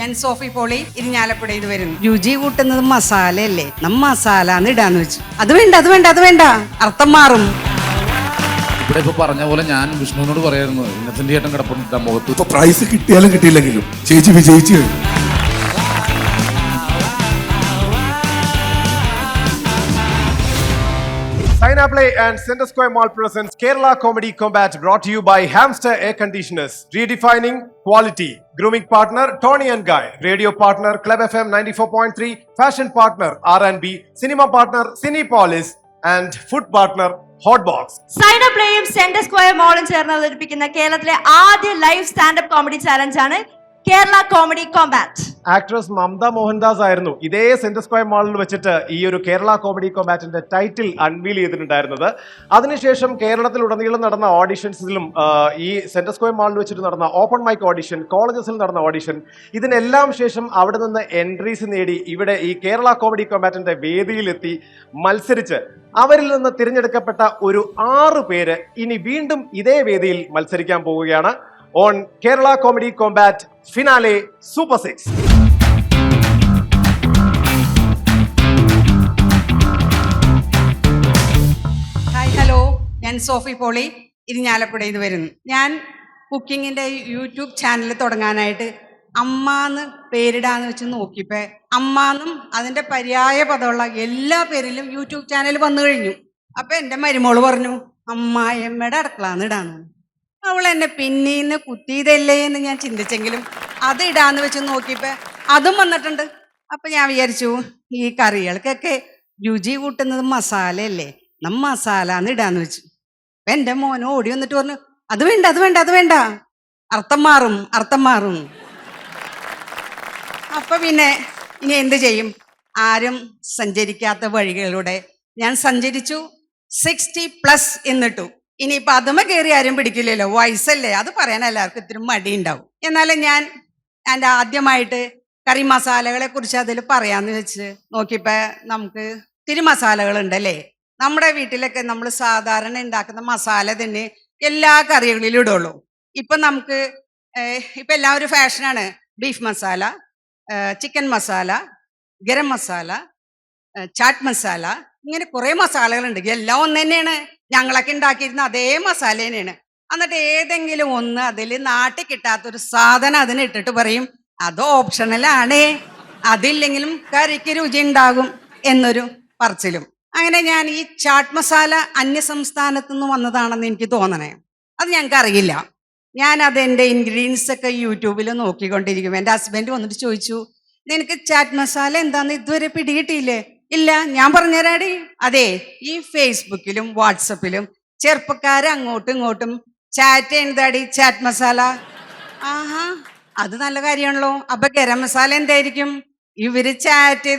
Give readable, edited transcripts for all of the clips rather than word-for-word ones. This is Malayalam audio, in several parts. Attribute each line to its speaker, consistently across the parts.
Speaker 1: ഞാൻ സോഫി പോളി ഇരിഞ്ഞാലപ്പുഴ ഇത് വരുന്നു. രുചി കൂട്ടുന്നത് മസാലയല്ലേ, മസാല ഇടാന്ന് വെച്ചു. അത് വേണ്ട അർത്ഥം മാറും.
Speaker 2: ഇവിടെ ഇപ്പൊ പറഞ്ഞ പോലെ ഞാൻ വിഷ്ണുവിനോട് പറയായിരുന്നു, ഇന്നസെന്റ് ചേട്ടൻ കിടപ്പുണ്ട് മുഖത്ത്.
Speaker 3: ഇപ്പൊ പ്രൈസ് കിട്ടിയാലും കിട്ടിയില്ലെങ്കിലും ചേച്ചി വിജയിച്ചു കഴിഞ്ഞു.
Speaker 4: Synaplay and Center Square Mall presents Kerala Comedy Combat, brought to you by Hamster Air Conditioners. Redefining quality. Grooming partner Tony and Guy. Radio partner Club FM 94.3. Fashion partner R&B. Cinema partner Cinepolis. And food partner Hotbox.
Speaker 5: സൈനപ്ലേയും സെന്റർ സ്ക്വയർ മോളും ചേർന്ന് അവതരിപ്പിക്കുന്ന കേരളത്തിലെ ആദ്യ ലൈവ് സ്റ്റാൻഡപ്പ് കോമഡി ചാലഞ്ച് ആണ് Kerala Comedy Combat.
Speaker 4: Actress Mamta Mohandas ആയിരുന്നു ഇതേ സെന്റർ സ്ക്വയർ മാളിൽ വെച്ചിട്ട് ഈ ഒരു കേരള കോമഡി കോമ്പാറ്റിന്റെ ടൈറ്റിൽ അൺവീൽ ചെയ്തിട്ടുണ്ടായിരുന്നത്. അതിനുശേഷം കേരളത്തിലുടനീളം നടന്ന ഓഡിഷൻസിലും ഈ സെന്റർ സ്ക്വയർ മാളിൽ വെച്ചിട്ട് നടന്ന ഓപ്പൺ മൈക്ക് ഓഡിഷൻ, കോളേജസിൽ നടന്ന ഓഡിഷൻ, ഇതിനെല്ലാം ശേഷം അവിടെ നിന്ന് എൻട്രീസ് നേടി ഇവിടെ ഈ കേരള കോമഡി കോമ്പാറ്റിന്റെ വേദിയിലെത്തി മത്സരിച്ച് അവരിൽ നിന്ന് തിരഞ്ഞെടുക്കപ്പെട്ട ഒരു 6 പേര് ഇനി വീണ്ടും ഇതേ വേദിയിൽ മത്സരിക്കാൻ പോവുകയാണ്. On Kerala Comedy Combat Finale Super 6.
Speaker 1: Hi, hello, ഞാൻ സോഫി പോളി ഇരിഞ്ഞാലപ്പുഴ ഇത് വരുന്നു. ഞാൻ കുക്കിങ്ങിൻ്റെ യൂട്യൂബ് ചാനൽ തുടങ്ങാനായിട്ട് അമ്മാന്ന് പേരിടാന്ന് വെച്ച് നോക്കിയപ്പോൾ അമ്മാന്നും അതിൻ്റെ പര്യായ പദമുള്ള എല്ലാ പേരിലും യൂട്യൂബ് ചാനൽ വന്നു കഴിഞ്ഞു. അപ്പം എൻ്റെ മരുമോള് പറഞ്ഞു, അമ്മായിയമ്മയുടെ അടുക്കളാന്ന് ഇടാന്ന്. അവൾ എന്നെ പിന്നീന്ന് കുത്തിയതല്ലേ എന്ന് ഞാൻ ചിന്തിച്ചെങ്കിലും അത് ഇടാന്ന് വെച്ച് നോക്കിയപ്പോൾ അതും വന്നിട്ടുണ്ട്. അപ്പം ഞാൻ വിചാരിച്ചു, ഈ കറികൾക്കൊക്കെ രുചി കൂട്ടുന്നത് മസാലയല്ലേ, മസാല ഇടാന്ന് വെച്ചു. അപ്പം എൻ്റെ മോന് ഓടി വന്നിട്ട് പറഞ്ഞു, അത് വേണ്ട അർത്ഥം മാറും. അപ്പം പിന്നെ ഇനി എന്ത് ചെയ്യും? ആരും സഞ്ചരിക്കാത്ത വഴികളിലൂടെ ഞാൻ സഞ്ചരിച്ചു. 60+ എന്നിട്ടു. ഇനിയിപ്പോൾ അതുമേ കയറി ആരും പിടിക്കില്ലല്ലോ, വയസ്സല്ലേ, അത് പറയാൻ എല്ലാവർക്കും ഇത്തിരി മടി ഉണ്ടാവും. എന്നാലും ഞാൻ എൻ്റെ ആദ്യമായിട്ട് കറി മസാലകളെ കുറിച്ച് അതിൽ പറയാമെന്ന് വെച്ച് നോക്കിയപ്പോൾ നമുക്ക് ഇത്തിരി മസാലകളുണ്ടല്ലേ. നമ്മുടെ വീട്ടിലൊക്കെ നമ്മൾ സാധാരണ ഉണ്ടാക്കുന്ന മസാല തന്നെ എല്ലാ കറികളിലും ഇടുള്ളൂ. ഇപ്പം നമുക്ക് ഇപ്പം എല്ലാവരും ഫാഷനാണ്. ബീഫ് മസാല, ചിക്കൻ മസാല, ഗരം മസാല, ചാറ്റ് മസാല, ഇങ്ങനെ കുറേ മസാലകളുണ്ട്. എല്ലാം ഒന്ന് തന്നെയാണ്, ഞങ്ങളൊക്കെ ഉണ്ടാക്കിയിരുന്ന അതേ മസാല തന്നെയാണ്. എന്നിട്ട് ഏതെങ്കിലും ഒന്ന് അതിൽ നാട്ടിൽ കിട്ടാത്തൊരു സാധനം അതിന് ഇട്ടിട്ട് പറയും, അത് ഓപ്ഷണലാണേ, അതില്ലെങ്കിലും കറിക്ക് രുചി ഉണ്ടാകും എന്നൊരു പറച്ചിലും. അങ്ങനെ ഞാൻ ഈ ചാട്ട് മസാല അന്യ സംസ്ഥാനത്തു നിന്ന് വന്നതാണെന്ന് എനിക്ക് തോന്നണേ. അത് ഞങ്ങൾക്ക് അറിയില്ല. ഞാൻ അതെൻ്റെ ഇൻഗ്രീഡിയൻസ് ഒക്കെ യൂട്യൂബിൽ നോക്കിക്കൊണ്ടിരിക്കും. എൻ്റെ ഹസ്ബൻഡ് വന്നിട്ട് ചോദിച്ചു, നിനക്ക് ചാറ്റ് മസാല എന്താണെന്ന് ഇതുവരെ പിടികിട്ടിയില്ലേ? ഇല്ല, ഞാൻ പറഞ്ഞുതരാടി. അതെ, ഈ ഫേസ്ബുക്കിലും വാട്സപ്പിലും ചെറുപ്പക്കാർ അങ്ങോട്ടും ഇങ്ങോട്ടും ചാറ്റ് എന്താടി ചാറ്റ് മസാല. ആഹാ, അത് നല്ല കാര്യമാണല്ലോ. അപ്പൊ ഗരം മസാല എന്തായിരിക്കും? ഇവര് ചാറ്റ്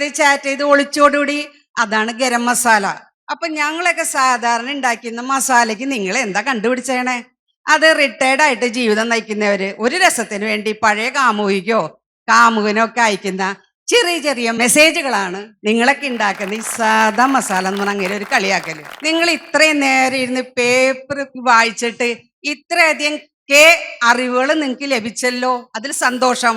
Speaker 1: ചെയ്ത് ഒളിച്ചോടുകൂടി അതാണ് ഗരം മസാല. അപ്പൊ ഞങ്ങളൊക്കെ സാധാരണ ഉണ്ടാക്കുന്ന മസാലയ്ക്ക് നിങ്ങൾ എന്താ കണ്ടുപിടിച്ചേണേ? അത് റിട്ടയർഡ് ആയിട്ട് ജീവിതം നയിക്കുന്നവര് ഒരു രസത്തിന് വേണ്ടി പഴയ കാമുകനോ ഒക്കെ അയക്കുന്ന ചെറിയ മെസ്സേജുകളാണ് നിങ്ങളൊക്കെ ഉണ്ടാക്കുന്ന ഈ സാധാ മസാല എന്ന് പറഞ്ഞാൽ അങ്ങനെ ഒരു കളിയാക്കല്. നിങ്ങൾ ഇത്രയും നേരം ഇരുന്ന് പേപ്പർ വായിച്ചിട്ട് ഇത്രയധികം അറിവുകൾ നിങ്ങൾക്ക് ലഭിച്ചല്ലോ, അതിൽ സന്തോഷം.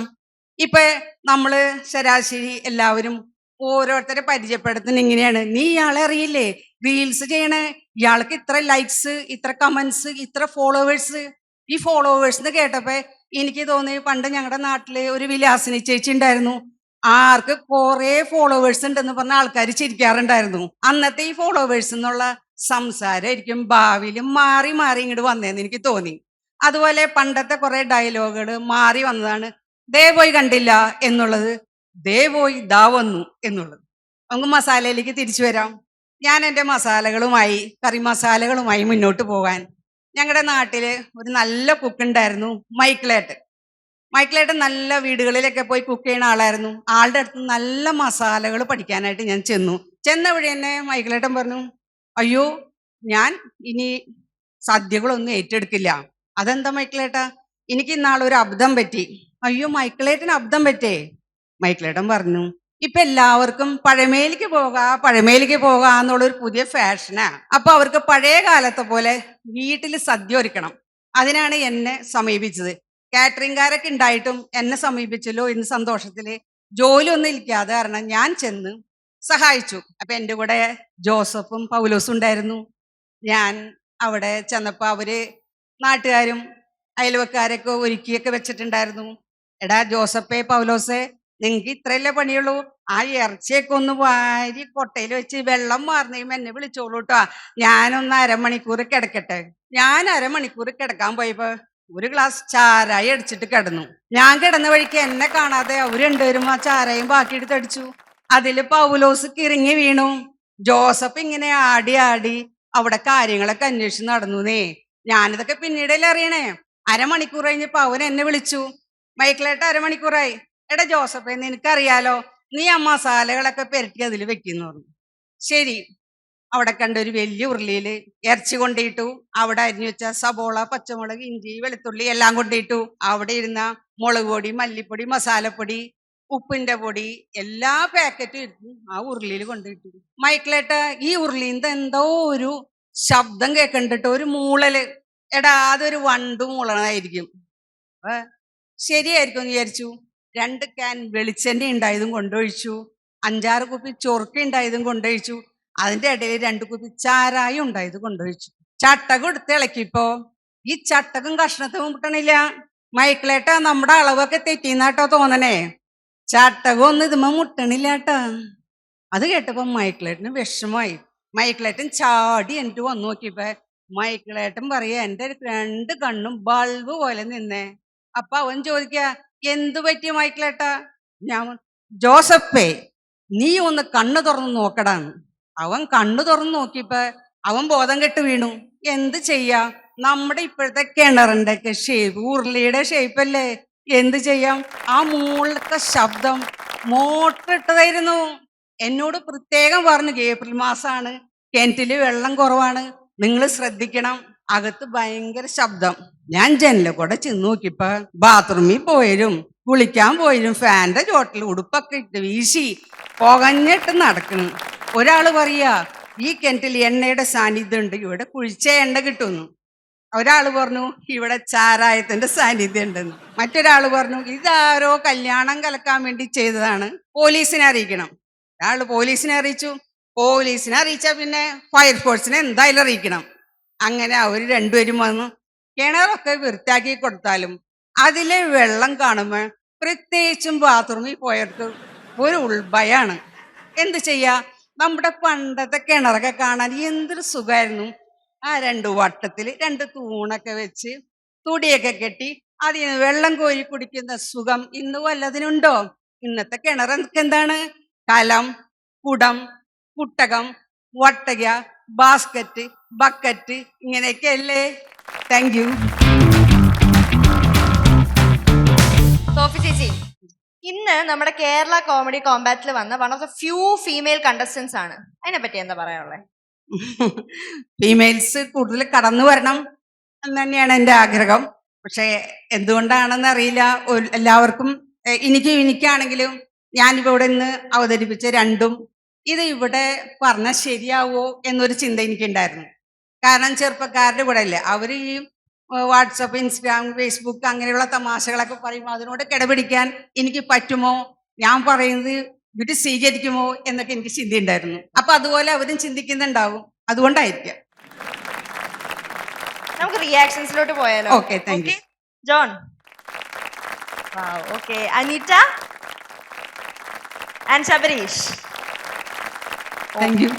Speaker 1: ഇപ്പൊ നമ്മള് ശരാശരി എല്ലാവരും ഓരോരുത്തരെ പരിചയപ്പെടുത്തുന്ന ഇങ്ങനെയാണ്, നീ ഇയാളെ അറിയില്ലേ, റീൽസ് ചെയ്യണേ, ഇയാൾക്ക് ഇത്ര ലൈക്സ്, ഇത്ര കമന്റ്സ്, ഇത്ര ഫോളോവേഴ്സ്. ഈ ഫോളോവേഴ്സ് എന്ന് കേട്ടപ്പോ എനിക്ക് തോന്നി, പണ്ട് ഞങ്ങളുടെ നാട്ടില് ഒരു വിലാസിനി ചേച്ചി ഉണ്ടായിരുന്നു. ആർക്ക് കുറെ ഫോളോവേഴ്സ് ഉണ്ടെന്ന് പറഞ്ഞ ആൾക്കാർ ചിരിക്കാറുണ്ടായിരുന്നു. അന്നത്തെ ഈ ഫോളോവേഴ്സ് എന്നുള്ള സംസാരമായിരിക്കും ഭാവിയിൽ മാറി ഇങ്ങോട്ട് വന്നതെന്ന് എനിക്ക് തോന്നി. അതുപോലെ പണ്ടത്തെ കുറെ ഡയലോഗുകൾ മാറി വന്നതാണ്. ദേ പോയി കണ്ടില്ല എന്നുള്ളത് ദേ പോയി ദാ വന്നു എന്നുള്ളത്. നമുക്ക് മസാലയിലേക്ക് തിരിച്ചു വരാം. ഞാൻ എൻ്റെ കറി മസാലകളുമായി മുന്നോട്ട് പോകാൻ ഞങ്ങളുടെ നാട്ടില് ഒരു നല്ല കുക്ക് ഉണ്ടായിരുന്നു, മൈക്കിളേട്ടൻ നല്ല വീടുകളിലൊക്കെ പോയി കുക്ക് ചെയ്യുന്ന ആളായിരുന്നു. ആളുടെ അടുത്ത് നല്ല മസാലകൾ പഠിക്കാനായിട്ട് ഞാൻ ചെന്ന വഴി തന്നെ മൈക്കിളേട്ടൻ പറഞ്ഞു, അയ്യോ ഞാൻ ഇനി സദ്യകളൊന്നും ഏറ്റെടുക്കില്ല. അതെന്താ മൈക്കിളേട്ടാ? എനിക്ക് ഇന്നാളൊരു അബദ്ധം പറ്റി. അയ്യോ മൈക്കിളേട്ടന് അബദ്ധം പറ്റേ? മൈക്കിളേട്ടൻ പറഞ്ഞു, ഇപ്പൊ എല്ലാവർക്കും പഴമയിലേക്ക് പോകാ എന്നുള്ളൊരു പുതിയ ഫാഷനാ. അപ്പൊ അവർക്ക് പഴയ കാലത്തെ പോലെ വീട്ടിൽ സദ്യ ഒരുക്കണം. അതിനാണ് എന്നെ സമീപിച്ചത്. കാറ്ററിംഗുകാരൊക്കെ ഉണ്ടായിട്ടും എന്നെ സമീപിച്ചല്ലോ ഇന്ന് സന്തോഷത്തില് ജോലി ഒന്നും ഇരിക്കാതെ കാരണം ഞാൻ ചെന്ന് സഹായിച്ചു. അപ്പൊ എൻ്റെ കൂടെ ജോസഫും പൗലോസും ഉണ്ടായിരുന്നു. ഞാൻ അവിടെ ചെന്നപ്പോ അവര് നാട്ടുകാരും അയൽവക്കാരൊക്കെ ഒരുക്കിയൊക്കെ വെച്ചിട്ടുണ്ടായിരുന്നു. എടാ ജോസഫേ പൗലോസേ, നിങ്ങക്ക് ഇത്രയല്ലേ പണിയുള്ളൂ, ആ ഇറച്ചിയൊക്കെ ഒന്ന് വാരി കൊട്ടയിൽ വെച്ച് വെള്ളം മാറുന്നേയും എന്നെ വിളിച്ചോളൂ കേട്ടോ, ഞാനൊന്ന് അരമണിക്കൂർ കിടക്കട്ടെ. ഞാൻ അരമണിക്കൂർ കിടക്കാൻ പോയപ്പോ ഒരു ഗ്ലാസ് ചാരായി അടിച്ചിട്ട് കിടന്നു. ഞാൻ കിടന്ന വഴിക്ക് എന്നെ കാണാതെ അവര് രണ്ടുപേരും ആ ചാരായും ബാക്കി എടുത്ത് അടിച്ചു. അതില് പൗലോസ് കിറങ്ങി വീണു. ജോസഫ് ഇങ്ങനെ ആടി ആടി അവിടെ കാര്യങ്ങളൊക്കെ അന്വേഷിച്ച് നടന്നുന്നേ. ഞാനിതൊക്കെ പിന്നീടല്ലേ അറിയണേ. അരമണിക്കൂർ കഴിഞ്ഞപ്പോ അവൻ എന്നെ വിളിച്ചു, മൈക്കിളേട്ട അരമണിക്കൂറായി. എടാ ജോസഫേ, നിനക്കറിയാലോ, നീ ആ മസാലകളൊക്കെ പെരട്ടി അതിൽ വെക്കുന്നു പറഞ്ഞു. ശരി. അവിടെ കണ്ട ഒരു വലിയ ഉരുളിയില് ഇറച്ചി കൊണ്ടിട്ടു. അവിടെ അരിഞ്ഞു വെച്ച സബോള, പച്ചമുളക്, ഇഞ്ചി, വെളുത്തുള്ളി എല്ലാം കൊണ്ടിട്ടു. അവിടെ ഇരുന്ന മുളക് പൊടി, മല്ലിപ്പൊടി, മസാലപ്പൊടി, ഉപ്പിന്റെ പൊടി എല്ലാ പാക്കറ്റും ഇരുന്നു ആ ഉരുളിയിൽ കൊണ്ടിട്ടു. മൈക്കിളേട്ട, ഈ ഉരുളിന്റെ എന്തോ ഒരു ശബ്ദം കേൾക്കണ്ടിട്ട് ഒരു മൂളല്. എടാ അതൊരു വണ്ട് മൂളണതായിരിക്കും. ശരിയായിരിക്കും എന്ന് വിചാരിച്ചു. 2 ക്യാൻ വെളിച്ചെണ്ണ ഉണ്ടായതും കൊണ്ടൊഴിച്ചു. 5-6 കുപ്പി ചൊറുക്ക ഉണ്ടായതും കൊണ്ടൊഴിച്ചു. അതിന്റെ ഇടയിൽ 2 കുപ്പി ചാരായം ഉണ്ടായത് കൊണ്ടൊഴിച്ചു. ചട്ടകം എടുത്ത് ഇളക്കിപ്പോ ഈ ചട്ടകം കഷ്ണത്തും കിട്ടണില്ല. മൈക്കിളേട്ടാ, നമ്മുടെ അളവൊക്കെ തെറ്റിന്നാട്ടോ തോന്നണേ. ചട്ടകം ഒന്നും ഇതുമ്മ മുട്ടണില്ലാട്ടാ. അത് കേട്ടപ്പോ മൈക്കിളേട്ടന് വിഷമായി. മൈക്കിളേട്ടൻ ചാടി എന്നിട്ട് വന്നു നോക്കിയപ്പോ മൈക്കിളേട്ടൻ പറയാ, എൻ്റെ 2 കണ്ണും ബൾബ് പോലെ നിന്നേ. അപ്പൊ അവൻ ചോദിക്ക, എന്തു പറ്റിയ മൈക്കിളേട്ടാ? ഞാൻ, ജോസഫേ, നീ ഒന്ന് കണ്ണു തുറന്ന് നോക്കടാന്ന്. അവൻ കണ്ണു തുറന്ന് നോക്കിയപ്പോ അവൻ ബോധം കെട്ട് വീണു. എന്ത് ചെയ്യാ, നമ്മുടെ ഇപ്പോഴത്തെ കിണറിന്റെ ഒക്കെ ഷേപ്പ് ഉരുളിയുടെ ഷേപ്പ് അല്ലേ, എന്ത് ചെയ്യാം. ആ മൂളത്തെ ശബ്ദം മോട്ടർ ഇട്ടതായിരുന്നു. എന്നോട് പ്രത്യേകം പറഞ്ഞു, ഏപ്രിൽ മാസമാണ്, കിണറ്റില് വെള്ളം കുറവാണ്, നിങ്ങൾ ശ്രദ്ധിക്കണം. അകത്ത് ഭയങ്കര ശബ്ദം. ഞാൻ ജനല കൂടെ ചെന്ന് നോക്കിയപ്പോ ബാത്റൂമിൽ പോയാലും കുളിക്കാൻ പോയാലും ഫാന്റെ ചോട്ടിൽ ഉടുപ്പൊക്കെ ഇട്ട് വീശി പുകഞ്ഞിട്ട് നടക്കണം. ഒരാള് പറയാ, ഈ കിണറ്റിൽ എണ്ണയുടെ സാന്നിധ്യം ഉണ്ട്, ഇവിടെ കുഴിച്ച എണ്ണ കിട്ടുന്നു. ഒരാള് പറഞ്ഞു, ഇവിടെ ചാരായത്തിന്റെ സാന്നിധ്യം ഉണ്ടെന്ന്. മറ്റൊരാള് പറഞ്ഞു, ഇതാരോ കല്യാണം കലക്കാൻ വേണ്ടി ചെയ്തതാണ്, പോലീസിനെ അറിയിക്കണം. ഒരാള് പോലീസിനെ അറിയിച്ചു. പോലീസിനെ അറിയിച്ചാ പിന്നെ ഫയർഫോഴ്സിനെ എന്തായാലും അറിയിക്കണം. അങ്ങനെ അവര് രണ്ടുപേരും വന്നു. കിണറൊക്കെ വൃത്തിയാക്കി കൊടുത്താലും അതിലെ വെള്ളം കാണുമ്പോ പ്രത്യേകിച്ചും ബാത്റൂമിൽ പോയവർക്ക് ഒരു ഉൾഭയാണ്. എന്ത് ചെയ്യാ, നമ്മുടെ പണ്ടത്തെ കിണറൊക്കെ കാണാൻ എന്തൊരു സുഖമായിരുന്നു. ആ 2 വട്ടത്തിൽ 2 തൂണൊക്കെ വെച്ച് തുടിയൊക്കെ കെട്ടി അതിൽ നിന്ന് വെള്ളം കോരി കുടിക്കുന്ന സുഖം ഇന്ന് വല്ലതിനുണ്ടോ? ഇന്നത്തെ കിണറൊക്കെ എന്താണ്? കലം, കുടം, കുട്ടകം, വട്ടക, ബാസ്ക്കറ്റ്, ബക്കറ്റ്, ഇങ്ങനെയൊക്കെ അല്ലേ. Thank you.
Speaker 5: സോഫി ചേച്ചി, ഇന്ന് നമ്മുടെ കേരള കോമഡി കോമ്പാറ്റിൽ വന്ന one of the few female contestants ആണ്. അതിനെ പറ്റി എന്താ പറയാനുള്ളത്?
Speaker 1: ഫീമെയിൽസ് കൂടുതൽ കടന്നു വരണം എന്ന് തന്നെയാണ് എൻ്റെ ആഗ്രഹം. പക്ഷെ എന്തുകൊണ്ടാണെന്ന് അറിയില്ല. എല്ലാവർക്കും എനിക്കാണെങ്കിലും ഞാനിപ്പോൾ ഇവിടെ നിന്ന് അവതരിപ്പിച്ച 2ഉം ഇത് ഇവിടെ പറഞ്ഞാൽ ശരിയാവോ എന്നൊരു ചിന്ത എനിക്കുണ്ടായിരുന്നു. കാരണം ചെറുപ്പക്കാരുടെ കൂടെ അല്ലേ അവർ ഈ വാട്സപ്പ്, ഇൻസ്റ്റാഗ്രാം, ഫേസ്ബുക്ക് അങ്ങനെയുള്ള തമാശകളൊക്കെ പറയുമ്പോൾ അതിനോട് കിടപിടിക്കാൻ എനിക്ക് പറ്റുമോ, ഞാൻ പറയുന്നത് ഇവര് സ്വീകരിക്കുമോ എന്നൊക്കെ എനിക്ക് ചിന്തയുണ്ടായിരുന്നു. അപ്പൊ അതുപോലെ അവരും ചിന്തിക്കുന്നുണ്ടാവും, അതുകൊണ്ടായിരിക്കാം.
Speaker 5: നമുക്ക് റിയാക്ഷൻസിലോട്ട് പോയാലോ?
Speaker 1: Okay, thank you.
Speaker 5: John. Okay, Aneeta and Shabareesh.
Speaker 1: Thank you.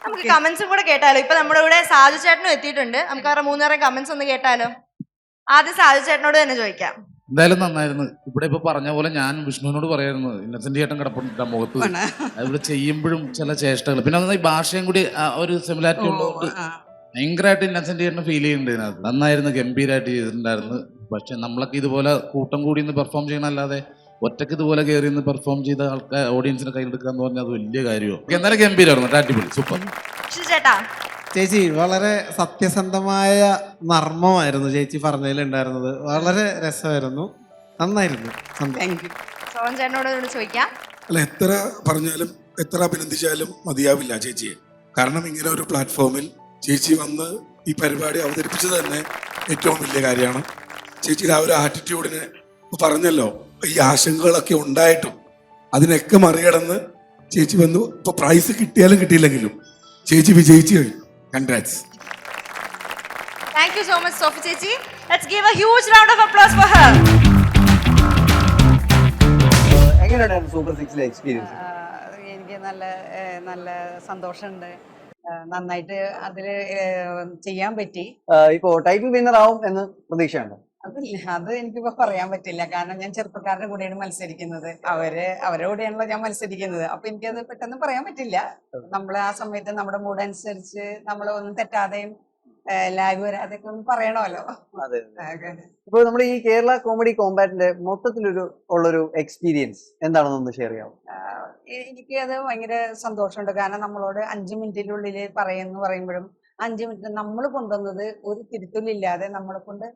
Speaker 5: നമുക്ക് കമന്റ്സും കൂടെ കേട്ടാലോ? ഇപ്പൊ നമ്മുടെ ഇവിടെ സാജു ചേട്ടനും എത്തിയിട്ടുണ്ട്. നമുക്ക് അവരുടെ 3 കമന്റ്സ് ഒന്ന് കേട്ടാലോ? ആദ്യം സാജു ചേട്ടനോട് തന്നെ ചോദിക്കാം.
Speaker 2: എന്തായാലും നന്നായിരുന്നു. ഇവിടെ ഇപ്പൊ പറഞ്ഞ പോലെ ഞാൻ വിഷ്ണുവിനോട് പറയായിരുന്നു, ഇന്നസെന്റ് ചേട്ടൻ കിടപ്പുണ്ട് മുഖത്ത്. ഇവിടെ ചെയ്യുമ്പോഴും ചില ചേഷ്ടകൾ, പിന്നെ ഈ ഭാഷയും കൂടി ഒരു സിമിലാരിറ്റി ഉള്ളതുകൊണ്ട് ഭയങ്കരമായിട്ട് ഇന്നസെന്റ് ചേട്ടന് ഫീൽ ചെയ്യുന്നുണ്ട് ഇതിനകത്ത്. നന്നായിരുന്നു, ഗംഭീരമായിട്ട് ചെയ്തിട്ടുണ്ടായിരുന്നു. പക്ഷെ നമ്മളൊക്കെ ഇതുപോലെ കൂട്ടം കൂടി ഇന്ന് പെർഫോം ചെയ്യണമല്ലാതെ ഒറ്റക്ക് ഇതുപോലെ കയറി നിന്ന് പെർഫോം ചെയ്ത ആൾക്കാർ ഓഡിയൻസിനെ കയ്യിലെടുക്കുക എന്ന് പറഞ്ഞാൽ അത് വലിയ കാര്യമാണ്. എന്നാലും ഗംഭീരമായിരുന്നു, അടിപൊളി, സൂപ്പർ.
Speaker 6: ചേച്ചി വളരെ സത്യസന്ധമായ നർമ്മമായിരുന്നു ചേച്ചി പറഞ്ഞതിലുണ്ടായിരുന്നത്. വളരെ രസമായിരുന്നു, നന്നായിരുന്നു.
Speaker 5: ചോദിക്കാം.
Speaker 3: അല്ല, എത്ര പറഞ്ഞാലും എത്ര അഭിനന്ദിച്ചാലും മതിയാവില്ല ചേച്ചിയെ. കാരണം ഇങ്ങനെ ഒരു പ്ലാറ്റ്ഫോമിൽ ചേച്ചി വന്ന് ഈ പരിപാടി അവതരിപ്പിച്ചത് തന്നെ ഏറ്റവും വലിയ കാര്യമാണ്. ചേച്ചിയുടെ ആ ഒരു ആറ്റിറ്റ്യൂഡിന് പറഞ്ഞല്ലോ, ഈ ആശങ്കകളൊക്കെ ഉണ്ടായിട്ടും അതിനൊക്കെ മറികടന്ന് ചേച്ചി വന്നു. ഇപ്പൊ പ്രൈസ് കിട്ടിയാലും കിട്ടിയില്ലെങ്കിലും ചേച്ചി വിജയിച്ചു കഴിഞ്ഞു. Congrats.
Speaker 5: Thank you so much Sophie ചേച്ചി. Let's give a huge round of applause for her.
Speaker 7: എങ്ങനെയുണ്ടായിരുന്നു സൂപ്പർ സിക്സിലെ എക്സ്പീരിയൻസ്?
Speaker 1: എനിക്ക് നല്ല സന്തോഷമുണ്ട്. നന്നായിട്ട് അതിൽ ചെയ്യാൻ പറ്റി.
Speaker 7: ഇപ്പോ ടൈറ്റിൽ വിന്നർ ആവും എന്ന് പ്രതീക്ഷയുണ്ട്?
Speaker 1: അത് എനിക്കിപ്പോ പറയാൻ പറ്റില്ല. കാരണം ഞാൻ ചെറുപ്പക്കാരുടെ കൂടെയാണ് മത്സരിക്കുന്നത്. അവരുടെ കൂടെയാണല്ലോ ഞാൻ മത്സരിക്കുന്നത്. അപ്പൊ എനിക്കത് പെട്ടെന്ന് പറയാൻ പറ്റില്ല. നമ്മൾ ആ സമയത്ത് നമ്മുടെ മൂഡ് അനുസരിച്ച് നമ്മൾ ഒന്നും തെറ്റാതെയും ലാഗ് വരാതെയൊക്കെ ഒന്ന് പറയണമല്ലോ.
Speaker 7: അതെ. ഇപ്പോൾ നമ്മുടെ ഈ കേരള കോമഡി കോമ്പാറ്റിന്റെ ഉള്ളൊരു എക്സ്പീരിയൻസ് എന്താണെന്നൊന്ന് ഷെയർ ചെയ്യാമോ?
Speaker 1: എനിക്ക് അത് ഭയങ്കര സന്തോഷമുണ്ട്. കാരണം നമ്മളോട് 5 മിനിറ്റിനുള്ളിൽ പറയുമ്പോഴും 5 മിനിറ്റ് നമ്മൾ കൊണ്ടുവന്നത് ഒരു തിരുത്തലില്ലാതെ നമ്മളെ കൊണ്ട്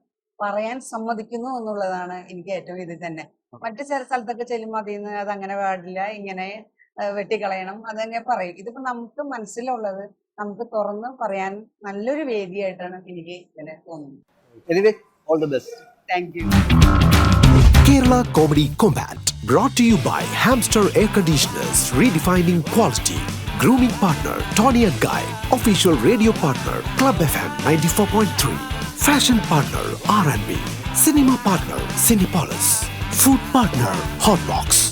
Speaker 1: പറയാൻ സമ്മതിക്കുന്നു എന്നുള്ളതാണ് എനിക്ക് ഏറ്റവും ഇത് തന്നെ. മറ്റു ചില സ്ഥലത്തൊക്കെ ചെല്ലുമ്പോൾ അതിന്ന് അതങ്ങനെ പാടില്ല, ഇങ്ങനെ വെട്ടിക്കളയണം, അതങ്ങനെ പറയും. ഇതിപ്പോ നമുക്ക് മനസ്സിലുള്ളത് നമുക്ക് തുറന്ന് പറയാൻ നല്ലൊരു വേദിയായിട്ടാണ് എനിക്ക് ഇതിനെ തോന്നുന്നത്.
Speaker 7: Anyway, all the best.
Speaker 1: Thank you.
Speaker 8: Kerala Comedy Combat, brought to you by Hamster Air Conditioners, redefining quality. Grooming partner Tony and Guy. Official radio partner Club FM 94.3. Fashion partner R&B. Cinema partner Cinepolis. Food partner Hotbox.